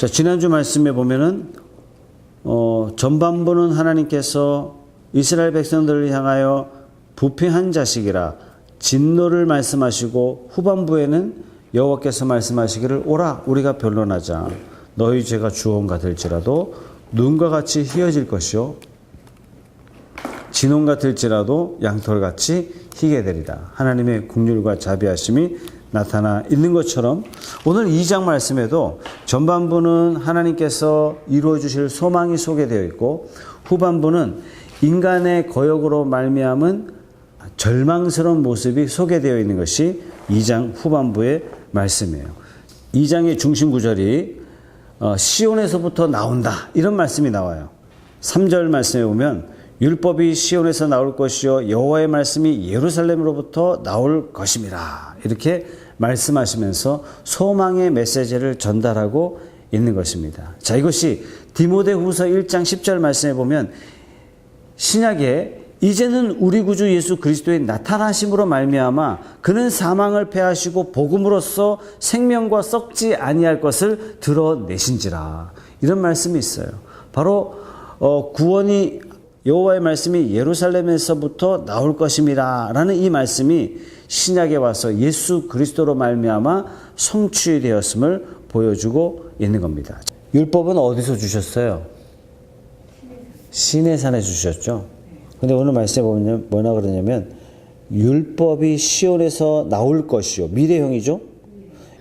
자, 지난주 말씀에 보면은 전반부는 하나님께서 이스라엘 백성들을 향하여 부패한 자식이라 진노를 말씀하시고, 후반부에는 여호와께서 말씀하시기를 오라 우리가 변론하자. 너희 죄가 주홍가 될지라도 눈과 같이 희어질 것이요 진홍 같을지라도 양털같이 희게 되리라. 하나님의 긍휼과 자비하심이 나타나 있는 것처럼 오늘 2장 말씀에도 전반부는 하나님께서 이루어 주실 소망이 소개되어 있고, 후반부는 인간의 거역으로 말미암은 절망스러운 모습이 소개되어 있는 것이 2장 후반부의 말씀이에요. 2장의 중심 구절이 시온에서부터 나온다, 이런 말씀이 나와요. 3절 말씀에 보면 율법이 시온에서 나올 것이요 여호와의 말씀이 예루살렘으로부터 나올 것임이라, 이렇게 말씀하시면서 소망의 메시지를 전달하고 있는 것입니다. 자, 이것이 디모데후서 1장 10절 말씀에 보면 신약에 이제는 우리 구주 예수 그리스도의 나타나심으로 말미암아 그는 사망을 패하시고 복음으로써 생명과 썩지 아니할 것을 드러내신지라, 이런 말씀이 있어요. 바로 구원이 여호와의 말씀이 예루살렘에서부터 나올 것임이라 라는 이 말씀이 신약에 와서 예수 그리스도로 말미암아 성취되었음을 보여주고 있는 겁니다. 율법은 어디서 주셨어요? 시내산에 주셨죠. 근데 오늘 말씀에 보면 뭐나 그러냐면 율법이 시온에서 나올 것이요, 미래형이죠.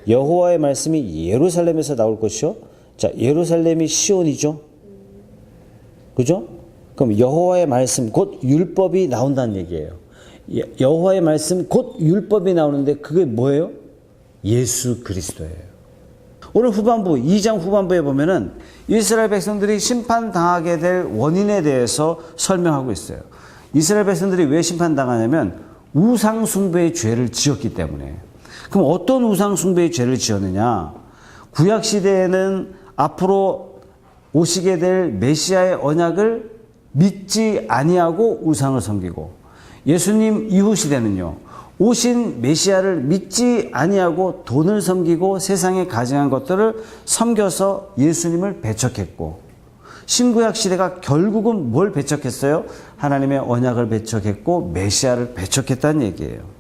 여호와의 말씀이 예루살렘에서 나올 것이요. 자, 예루살렘이 시온이죠. 그죠? 그럼 여호와의 말씀 곧 율법이 나온다는 얘기예요. 여호와의 말씀 곧 율법이 나오는데 그게 뭐예요? 예수 그리스도예요. 오늘 후반부 2장 후반부에 보면은 이스라엘 백성들이 심판당하게 될 원인에 대해서 설명하고 있어요. 이스라엘 백성들이 왜 심판당하냐면 우상숭배의 죄를 지었기 때문에. 그럼 어떤 우상숭배의 죄를 지었느냐? 구약시대에는 앞으로 오시게 될 메시아의 언약을 믿지 아니하고 우상을 섬기고, 예수님 이후 시대는요, 오신 메시아를 믿지 아니하고 돈을 섬기고 세상에 가증한 것들을 섬겨서 예수님을 배척했고, 신구약 시대가 결국은 뭘 배척했어요? 하나님의 언약을 배척했고 메시아를 배척했다는 얘기예요.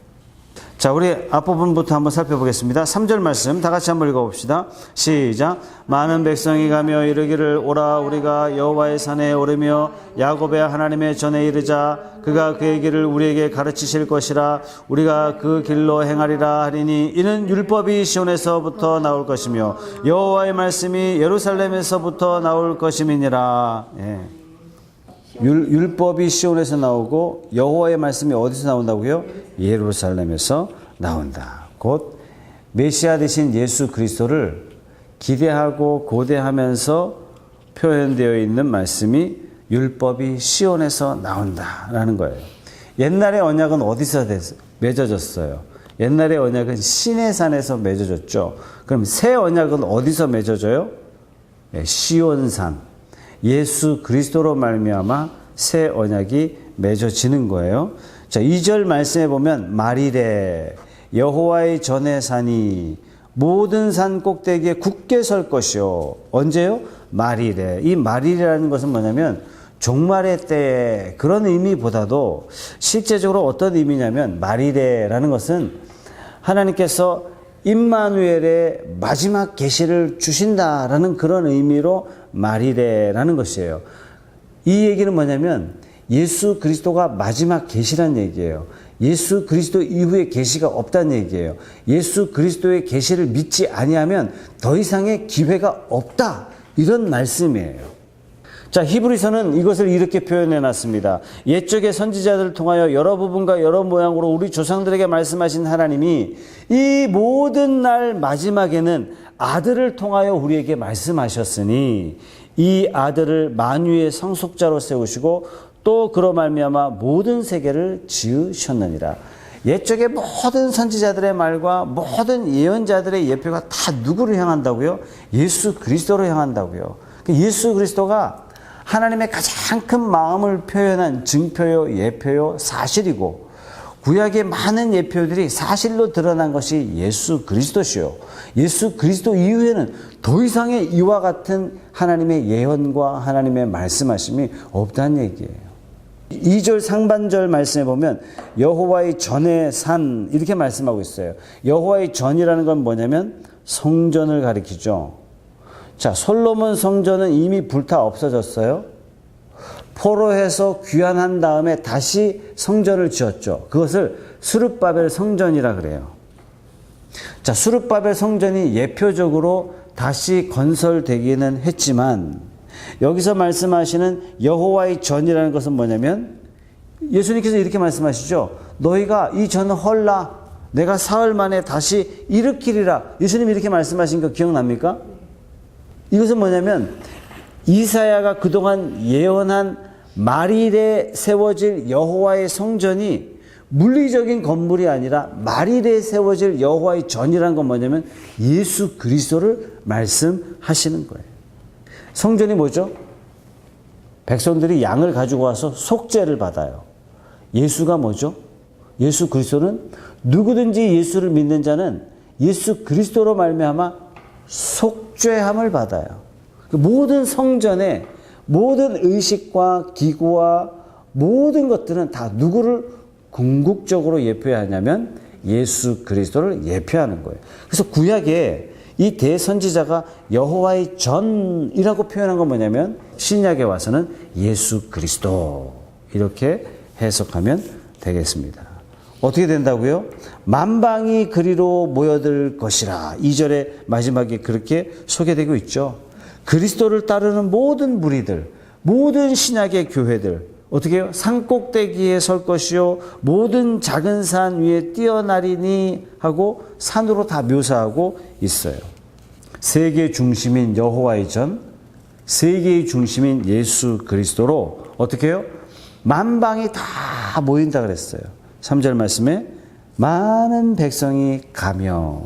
자, 우리 앞부분부터 한번 살펴보겠습니다. 3절 말씀 다 같이 한번 읽어봅시다. 시작. 많은 백성이 가며 이르기를 오라 우리가 여호와의 산에 오르며 야곱의 하나님의 전에 이르자. 그가 그의 길을 우리에게 가르치실 것이라. 우리가 그 길로 행하리라 하리니 이는 율법이 시온에서부터 나올 것이며 여호와의 말씀이 예루살렘에서부터 나올 것임이니라. 예. 율법이 시온에서 나오고 여호와의 말씀이 어디서 나온다고요? 예루살렘에서 나온다. 곧 메시아 되신 예수 그리스도를 기대하고 고대하면서 표현되어 있는 말씀이 율법이 시온에서 나온다라는 거예요. 옛날의 언약은 어디서 맺어졌어요? 옛날의 언약은 시내산에서 맺어졌죠. 그럼 새 언약은 어디서 맺어져요? 시온산. 예수 그리스도로 말미암아 새 언약이 맺어지는 거예요. 자, 2절 말씀에 보면 말이래 여호와의 전에 사니 모든 산 꼭대기에 굳게 설 것이요. 언제요? 말이래. 이 말이라는 것은 뭐냐면 종말의 때에, 그런 의미보다도 실제적으로 어떤 의미냐면 말이래라는 것은 하나님께서 임마누엘의 마지막 계시를 주신다라는 그런 의미로 말이래라는 것이에요. 이 얘기는 뭐냐면 예수 그리스도가 마지막 계시란 얘기예요. 예수 그리스도 이후에 계시가 없다는 얘기예요. 예수 그리스도의 계시를 믿지 아니하면 더 이상의 기회가 없다, 이런 말씀이에요. 자, 히브리서는 이것을 이렇게 표현해 놨습니다. 옛적의 선지자들을 통하여 여러 부분과 여러 모양으로 우리 조상들에게 말씀하신 하나님이 이 모든 날 마지막에는 아들을 통하여 우리에게 말씀하셨으니 이 아들을 만유의 상속자로 세우시고 또 그로 말미암아 모든 세계를 지으셨느니라. 옛적의 모든 선지자들의 말과 모든 예언자들의 예표가 다 누구를 향한다고요? 예수 그리스도로 향한다고요. 예수 그리스도가 하나님의 가장 큰 마음을 표현한 증표요, 예표요, 사실이고 구약의 많은 예표들이 사실로 드러난 것이 예수 그리스도시요. 예수 그리스도 이후에는 더 이상의 이와 같은 하나님의 예언과 하나님의 말씀하심이 없다는 얘기예요. 2절 상반절 말씀에 보면 여호와의 전의 산 이렇게 말씀하고 있어요. 여호와의 전이라는 건 뭐냐면 성전을 가리키죠. 자, 솔로몬 성전은 이미 불타 없어졌어요. 포로해서 귀환한 다음에 다시 성전을 지었죠. 그것을 스룹바벨 성전이라 그래요. 자, 스룹바벨 성전이 예표적으로 다시 건설되기는 했지만 여기서 말씀하시는 여호와의 전이라는 것은 뭐냐면 예수님께서 이렇게 말씀하시죠. 너희가 이 전은 헐라 내가 사흘 만에 다시 일으키리라. 예수님이 이렇게 말씀하신 거 기억납니까? 이것은 뭐냐면 이사야가 그동안 예언한 말일에 세워질 여호와의 성전이 물리적인 건물이 아니라 말일에 세워질 여호와의 전이라는 건 뭐냐면 예수 그리스도를 말씀하시는 거예요. 성전이 뭐죠? 백성들이 양을 가지고 와서 속죄를 받아요. 예수가 뭐죠? 예수 그리스도는 누구든지 예수를 믿는 자는 예수 그리스도로 말미암아 속죄함을 받아요. 모든 성전의 모든 의식과 기구와 모든 것들은 다 누구를 궁극적으로 예표하냐면 예수 그리스도를 예표하는 거예요. 그래서 구약에 이 대선지자가 여호와의 전이라고 표현한 건 뭐냐면 신약에 와서는 예수 그리스도 이렇게 해석하면 되겠습니다. 어떻게 된다고요? 만방이 그리로 모여들 것이라. 2절의 마지막에 그렇게 소개되고 있죠. 그리스도를 따르는 모든 무리들, 모든 신약의 교회들 어떻게 해요? 산꼭대기에 설 것이요 모든 작은 산 위에 뛰어나리니 하고 산으로 다 묘사하고 있어요. 세계 중심인 여호와의 전, 세계의 중심인 예수 그리스도로 어떻게 해요? 만방이 다 모인다 그랬어요. 3절 말씀에 많은 백성이 가며.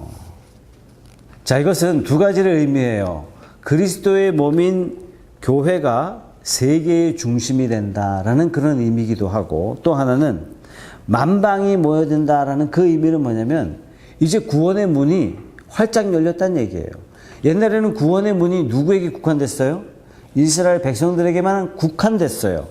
자, 이것은 두 가지를 의미해요. 그리스도의 몸인 교회가 세계의 중심이 된다라는 그런 의미이기도 하고, 또 하나는 만방이 모여든다라는 그 의미는 뭐냐면 이제 구원의 문이 활짝 열렸다는 얘기예요. 옛날에는 구원의 문이 누구에게 국한됐어요? 이스라엘 백성들에게만 국한됐어요.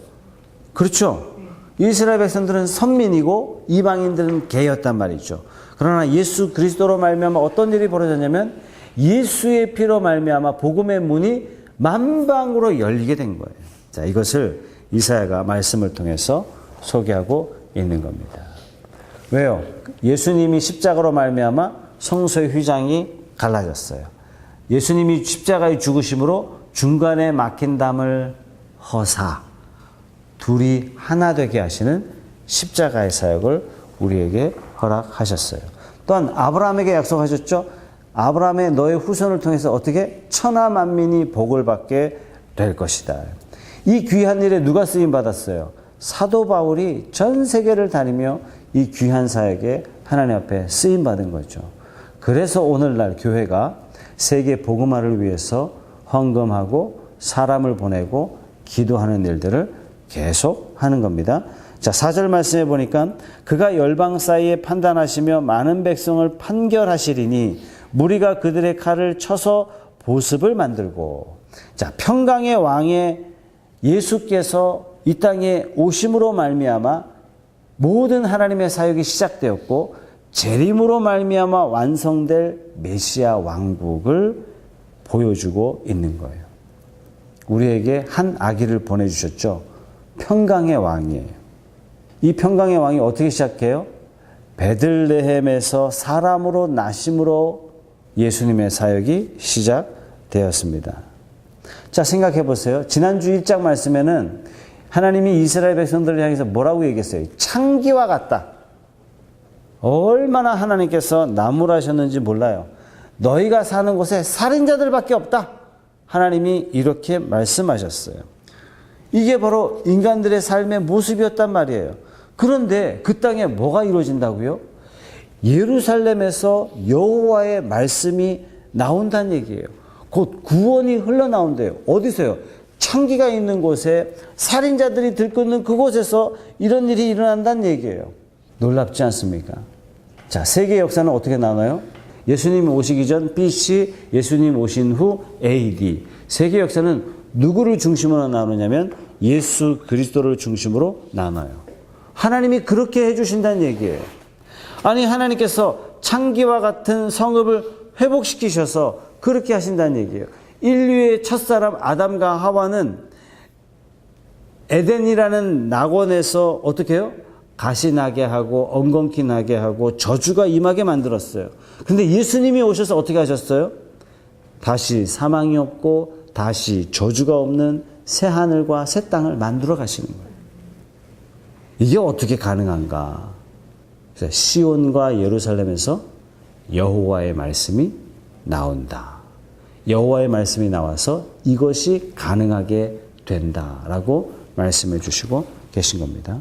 그렇죠? 이스라엘 백성들은 선민이고 이방인들은 개였단 말이죠. 그러나 예수 그리스도로 말미암아 어떤 일이 벌어졌냐면 예수의 피로 말미암아 복음의 문이 만방으로 열리게 된 거예요. 자, 이것을 이사야가 말씀을 통해서 소개하고 있는 겁니다. 왜요? 예수님이 십자가로 말미암아 성소의 휘장이 갈라졌어요. 예수님이 십자가의 죽으심으로 중간에 막힌 담을 허사, 둘이 하나 되게 하시는 십자가의 사역을 우리에게 허락하셨어요. 또한 아브라함에게 약속하셨죠. 아브라함의 너의 후손을 통해서 어떻게 천하 만민이 복을 받게 될 것이다. 이 귀한 일에 누가 쓰임 받았어요? 사도 바울이 전 세계를 다니며 이 귀한 사역에 하나님 앞에 쓰임 받은 거죠. 그래서 오늘날 교회가 세계 복음화를 위해서 헌금하고 사람을 보내고 기도하는 일들을 계속 하는 겁니다. 자, 4절 말씀해 보니까 그가 열방 사이에 판단하시며 많은 백성을 판결하시리니 무리가 그들의 칼을 쳐서 보습을 만들고. 자, 평강의 왕의 예수께서 이 땅에 오심으로 말미암아 모든 하나님의 사역이 시작되었고 재림으로 말미암아 완성될 메시아 왕국을 보여주고 있는 거예요. 우리에게 한 아기를 보내주셨죠. 평강의 왕이에요. 이 평강의 왕이 어떻게 시작해요? 베들레헴에서 사람으로 나심으로 예수님의 사역이 시작되었습니다. 자, 생각해 보세요. 지난주 1장 말씀에는 하나님이 이스라엘 백성들을 향해서 뭐라고 얘기했어요? 창기와 같다. 얼마나 하나님께서 나무라셨는지 몰라요. 너희가 사는 곳에 살인자들밖에 없다. 하나님이 이렇게 말씀하셨어요. 이게 바로 인간들의 삶의 모습이었단 말이에요. 그런데 그 땅에 뭐가 이루어진다고요? 예루살렘에서 여호와의 말씀이 나온다는 얘기예요. 곧 구원이 흘러나온대요. 어디서요? 창기가 있는 곳에 살인자들이 들끓는 그곳에서 이런 일이 일어난다는 얘기예요. 놀랍지 않습니까? 자, 세계 역사는 어떻게 나눠요? 예수님이 오시기 전 BC, 예수님 오신 후 AD. 세계 역사는 누구를 중심으로 나누냐면 예수 그리스도를 중심으로 나눠요. 하나님이 그렇게 해주신다는 얘기예요. 아니, 하나님께서 창기와 같은 성읍을 회복시키셔서 그렇게 하신다는 얘기예요. 인류의 첫사람 아담과 하와는 에덴이라는 낙원에서 어떻게 해요? 가시 나게 하고 엉겅퀴 나게 하고 저주가 임하게 만들었어요. 근데 예수님이 오셔서 어떻게 하셨어요? 다시 사망이 없고 다시 저주가 없는 새 하늘과 새 땅을 만들어 가시는 거예요. 이게 어떻게 가능한가? 시온과 예루살렘에서 여호와의 말씀이 나온다. 여호와의 말씀이 나와서 이것이 가능하게 된다라고 말씀해 주시고 계신 겁니다.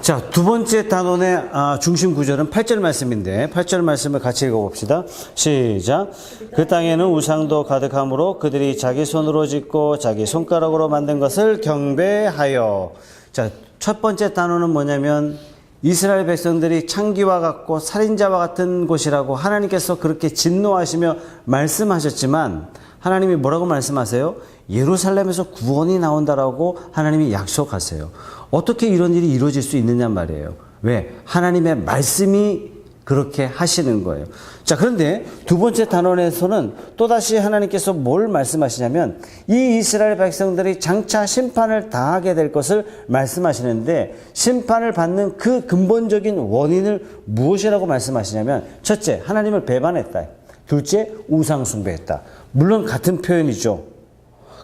자, 두 번째 단원의 중심 구절은 8절 말씀인데 8절 말씀을 같이 읽어봅시다. 시작. 그 땅에는 우상도 가득하므로 그들이 자기 손으로 짓고 자기 손가락으로 만든 것을 경배하여. 자, 첫 번째 단원은 뭐냐면 이스라엘 백성들이 창기와 같고 살인자와 같은 곳이라고 하나님께서 그렇게 진노하시며 말씀하셨지만 하나님이 뭐라고 말씀하세요? 예루살렘에서 구원이 나온다라고 하나님이 약속하세요. 어떻게 이런 일이 이루어질 수 있느냐 말이에요. 왜? 하나님의 말씀이 그렇게 하시는 거예요. 자, 그런데 두 번째 단원에서는 또다시 하나님께서 뭘 말씀하시냐면 이 이스라엘 백성들이 장차 심판을 당하게 될 것을 말씀하시는데 심판을 받는 그 근본적인 원인을 무엇이라고 말씀하시냐면 첫째, 하나님을 배반했다. 둘째, 우상 숭배했다. 물론 같은 표현이죠.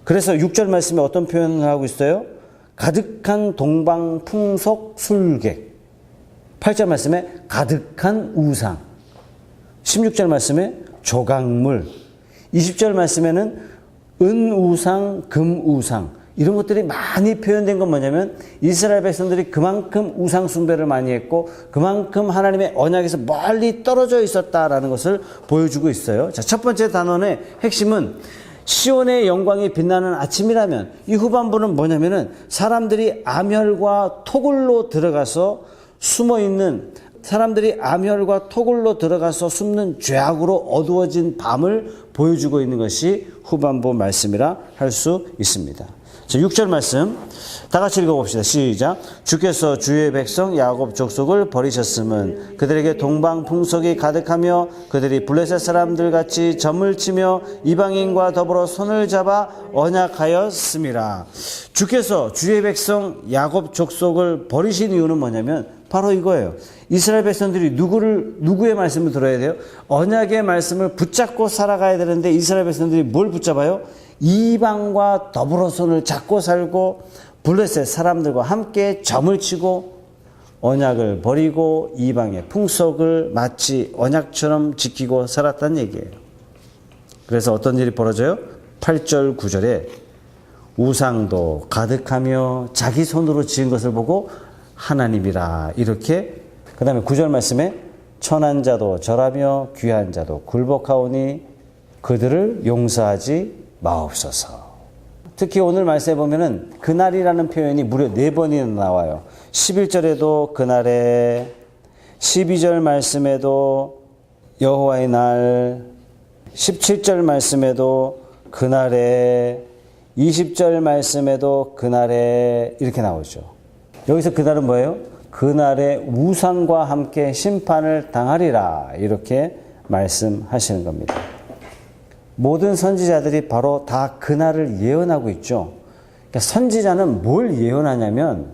그래서 6절 말씀에 어떤 표현을 하고 있어요? 가득한 동방 풍속 술객. 8절 말씀에 가득한 우상, 16절 말씀에 조각물, 20절 말씀에는 은우상, 금우상, 이런 것들이 많이 표현된 건 뭐냐면 이스라엘 백성들이 그만큼 우상 숭배를 많이 했고 그만큼 하나님의 언약에서 멀리 떨어져 있었다라는 것을 보여주고 있어요. 자, 첫 번째 단원의 핵심은 시온의 영광이 빛나는 아침이라면 이 후반부는 뭐냐면은 사람들이 암혈과 토굴로 들어가서 숨어있는 사람들이 암혈과 토굴로 들어가서 숨는 죄악으로 어두워진 밤을 보여주고 있는 것이 후반부 말씀이라 할 수 있습니다. 자, 6절 말씀 다 같이 읽어봅시다. 시작. 주께서 주의 백성 야곱 족속을 버리셨음은 그들에게 동방 풍속이 가득하며 그들이 블레셋 사람들 같이 점을 치며 이방인과 더불어 손을 잡아 언약하였음이라. 주께서 주의 백성 야곱 족속을 버리신 이유는 뭐냐면 바로 이거예요. 이스라엘 백성들이 누구의 말씀을 들어야 돼요? 언약의 말씀을 붙잡고 살아가야 되는데 이스라엘 백성들이 뭘 붙잡아요? 이방과 더불어 손을 잡고 살고 블레셋 사람들과 함께 점을 치고 언약을 버리고 이방의 풍속을 마치 언약처럼 지키고 살았다는 얘기예요. 그래서 어떤 일이 벌어져요? 8절 9절에 우상도 가득하며 자기 손으로 지은 것을 보고 하나님이라 이렇게. 그 다음에 9절 말씀에 천한 자도 절하며 귀한 자도 굴복하오니 그들을 용서하지 마옵소서. 특히 오늘 말씀에 보면은 그날이라는 표현이 무려 4번이나 나와요. 11절에도 그날에, 12절 말씀에도 여호와의 날, 17절 말씀에도 그날에, 20절 말씀에도 그날에 이렇게 나오죠. 여기서 그날은 뭐예요? 그날에 우상과 함께 심판을 당하리라 이렇게 말씀하시는 겁니다. 모든 선지자들이 바로 다 그날을 예언하고 있죠. 그러니까 선지자는 뭘 예언하냐면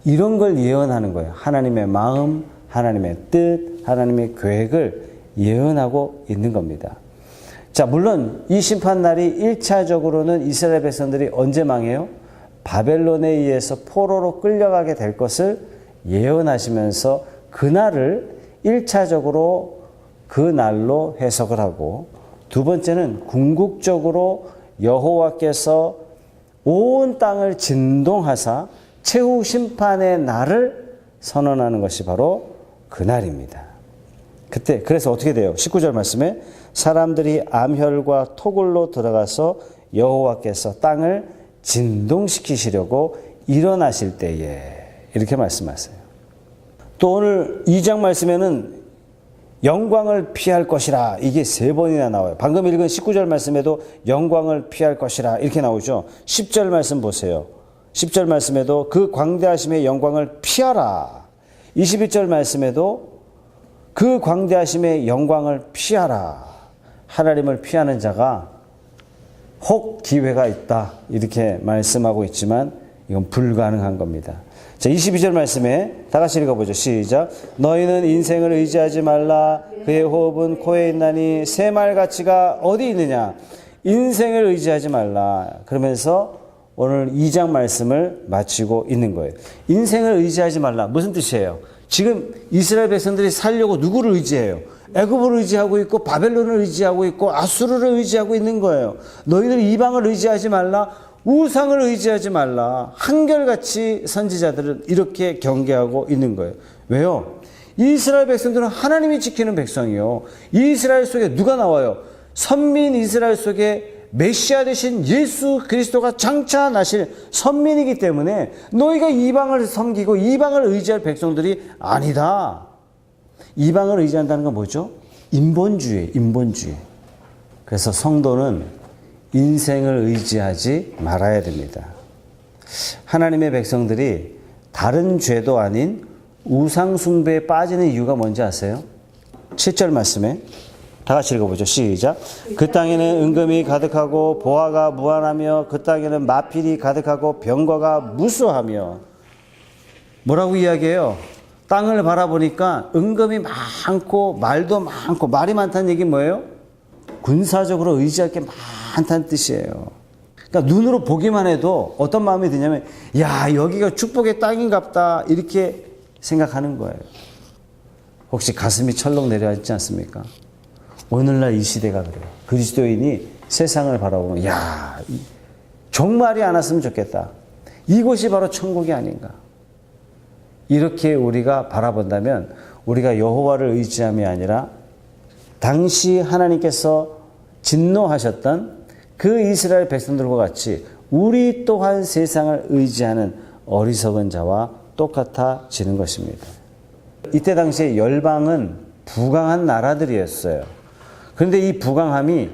이런 걸 예언하는 거예요. 하나님의 마음, 하나님의 뜻, 하나님의 계획을 예언하고 있는 겁니다. 자, 물론 이 심판날이 1차적으로는 이스라엘 백성들이 언제 망해요? 바벨론에 의해서 포로로 끌려가게 될 것을 예언하시면서 그날을 1차적으로 그 날로 해석을 하고 두 번째는 궁극적으로 여호와께서 온 땅을 진동하사 최후 심판의 날을 선언하는 것이 바로 그날입니다. 그래서 어떻게 돼요? 19절 말씀에 사람들이 암혈과 토굴로 들어가서 여호와께서 땅을 진동시키시려고 일어나실 때에 이렇게 말씀하세요. 또 오늘 2장 말씀에는 영광을 피할 것이라 이게 3번이나 나와요. 방금 읽은 19절 말씀에도 영광을 피할 것이라 이렇게 나오죠. 10절 말씀 보세요. 10절 말씀에도 그 광대하심의 영광을 피하라. 21절 말씀에도 그 광대하심의 영광을 피하라. 하나님을 피하는 자가 혹 기회가 있다 이렇게 말씀하고 있지만 이건 불가능한 겁니다. 자, 22절 말씀에 다 같이 읽어보죠. 시작. 너희는 인생을 의지하지 말라. 그의 호흡은 코에 있나니 새말가치가 어디 있느냐. 인생을 의지하지 말라. 그러면서 오늘 2장 말씀을 마치고 있는 거예요. 인생을 의지하지 말라. 무슨 뜻이에요? 지금 이스라엘 백성들이 살려고 누구를 의지해요? 애굽을 의지하고 있고 바벨론을 의지하고 있고 아수르를 의지하고 있는 거예요. 너희들 이방을 의지하지 말라. 우상을 의지하지 말라. 한결같이 선지자들은 이렇게 경계하고 있는 거예요. 왜요? 이스라엘 백성들은 하나님이 지키는 백성이요. 이스라엘 속에 누가 나와요? 선민 이스라엘 속에 메시아 되신 예수 그리스도가 장차 나실 선민이기 때문에 너희가 이방을 섬기고 이방을 의지할 백성들이 아니다. 이방을 의지한다는 건 뭐죠? 인본주의, 인본주의. 그래서 성도는 인생을 의지하지 말아야 됩니다. 하나님의 백성들이 다른 죄도 아닌 우상숭배에 빠지는 이유가 뭔지 아세요? 7절 말씀에 다 같이 읽어보죠. 시작. 그 땅에는 은금이 가득하고 보화가 무한하며 그 땅에는 마필이 가득하고 병거가 무수하며. 뭐라고 이야기해요? 땅을 바라보니까 은금이 많고 말도 많고. 말이 많다는 얘기는 뭐예요? 군사적으로 의지할 게 많다는 뜻이에요. 그러니까 눈으로 보기만 해도 어떤 마음이 드냐면 야, 여기가 축복의 땅인갑다 이렇게 생각하는 거예요. 혹시 가슴이 철렁 내려앉지 않습니까? 오늘날 이 시대가 그래요. 그리스도인이 세상을 바라보면 야, 종말이 안 왔으면 좋겠다. 이곳이 바로 천국이 아닌가. 이렇게 우리가 바라본다면 우리가 여호와를 의지함이 아니라 당시 하나님께서 진노하셨던 그 이스라엘 백성들과 같이 우리 또한 세상을 의지하는 어리석은 자와 똑같아지는 것입니다. 이때 당시에 열방은 부강한 나라들이었어요. 그런데 이 부강함이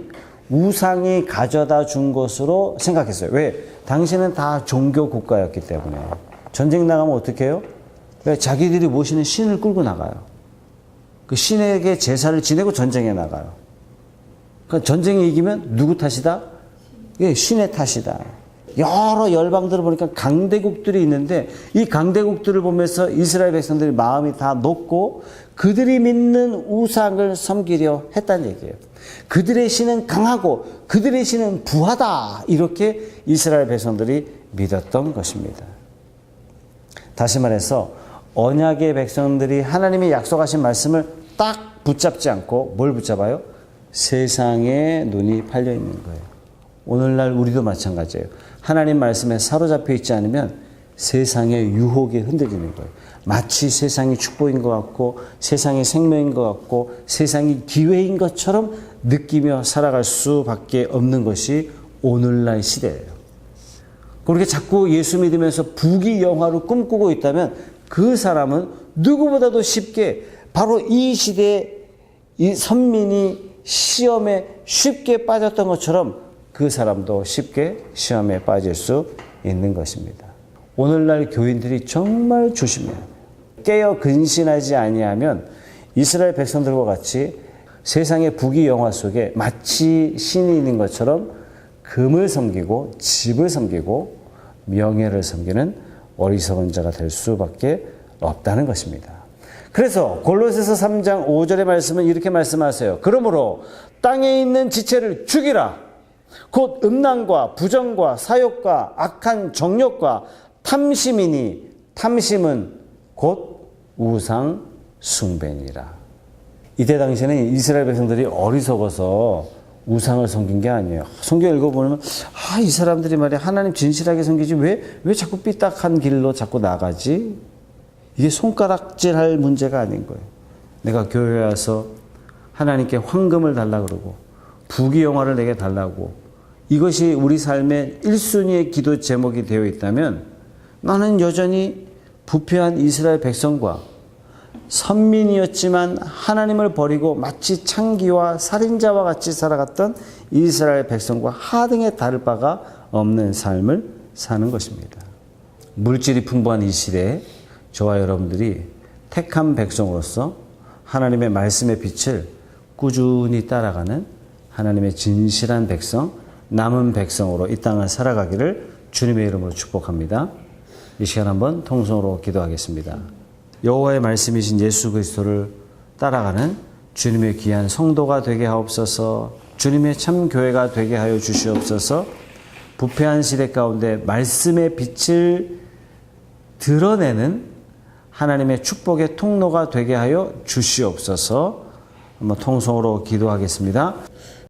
우상이 가져다 준 것으로 생각했어요. 왜? 당시는 다 종교 국가였기 때문에. 전쟁 나가면 어떻게 해요? 자기들이 모시는 신을 끌고 나가요. 그 신에게 제사를 지내고 전쟁에 나가요. 그러니까 전쟁에 이기면 누구 탓이다? 예, 신의 탓이다. 여러 열방들을 보니까 강대국들이 있는데 이 강대국들을 보면서 이스라엘 백성들의 마음이 다 높고 그들이 믿는 우상을 섬기려 했다는 얘기예요. 그들의 신은 강하고 그들의 신은 부하다. 이렇게 이스라엘 백성들이 믿었던 것입니다. 다시 말해서 언약의 백성들이 하나님이 약속하신 말씀을 딱 붙잡지 않고 뭘 붙잡아요? 세상에 눈이 팔려 있는 거예요. 오늘날 우리도 마찬가지예요. 하나님 말씀에 사로잡혀 있지 않으면 세상의 유혹에 흔들리는 거예요. 마치 세상이 축복인 것 같고 세상이 생명인 것 같고 세상이 기회인 것처럼 느끼며 살아갈 수밖에 없는 것이 오늘날 시대예요. 그렇게 자꾸 예수 믿으면서 부귀영화로 꿈꾸고 있다면 그 사람은 누구보다도 쉽게 바로 이 시대에 이 선민이 시험에 쉽게 빠졌던 것처럼 그 사람도 쉽게 시험에 빠질 수 있는 것입니다. 오늘날 교인들이 정말 조심해야 해요. 깨어 근신하지 아니하면 이스라엘 백성들과 같이 세상의 부귀영화 속에 마치 신이 있는 것처럼 금을 섬기고 집을 섬기고 명예를 섬기는 어리석은 자가 될 수밖에 없다는 것입니다. 그래서 골로새서 3장 5절의 말씀은 이렇게 말씀하세요. 그러므로 땅에 있는 지체를 죽이라. 곧 음란과 부정과 사욕과 악한 정욕과 탐심이니 탐심은 곧 우상 숭배니라. 이때 당시에는 이스라엘 백성들이 어리석어서 우상을 섬긴 게 아니에요. 성경 읽어보면 이 사람들이 말이야 하나님 진실하게 섬기지 왜 자꾸 삐딱한 길로 자꾸 나가지? 이게 손가락질할 문제가 아닌 거예요. 내가 교회에 와서 하나님께 황금을 달라 그러고 부귀영화를 내게 달라고 이것이 우리 삶의 1순위의 기도 제목이 되어 있다면 나는 여전히 부패한 이스라엘 백성과 선민이었지만 하나님을 버리고 마치 창기와 살인자와 같이 살아갔던 이스라엘 백성과 하등에 다를 바가 없는 삶을 사는 것입니다. 물질이 풍부한 이 시대에 저와 여러분들이 택한 백성으로서 하나님의 말씀의 빛을 꾸준히 따라가는 하나님의 진실한 백성, 남은 백성으로 이 땅을 살아가기를 주님의 이름으로 축복합니다. 이 시간 한번 통성으로 기도하겠습니다. 여호와의 말씀이신 예수 그리스도를 따라가는 주님의 귀한 성도가 되게 하옵소서. 주님의 참 교회가 되게 하여 주시옵소서. 부패한 시대 가운데 말씀의 빛을 드러내는 하나님의 축복의 통로가 되게 하여 주시옵소서. 한번 통성으로 기도하겠습니다.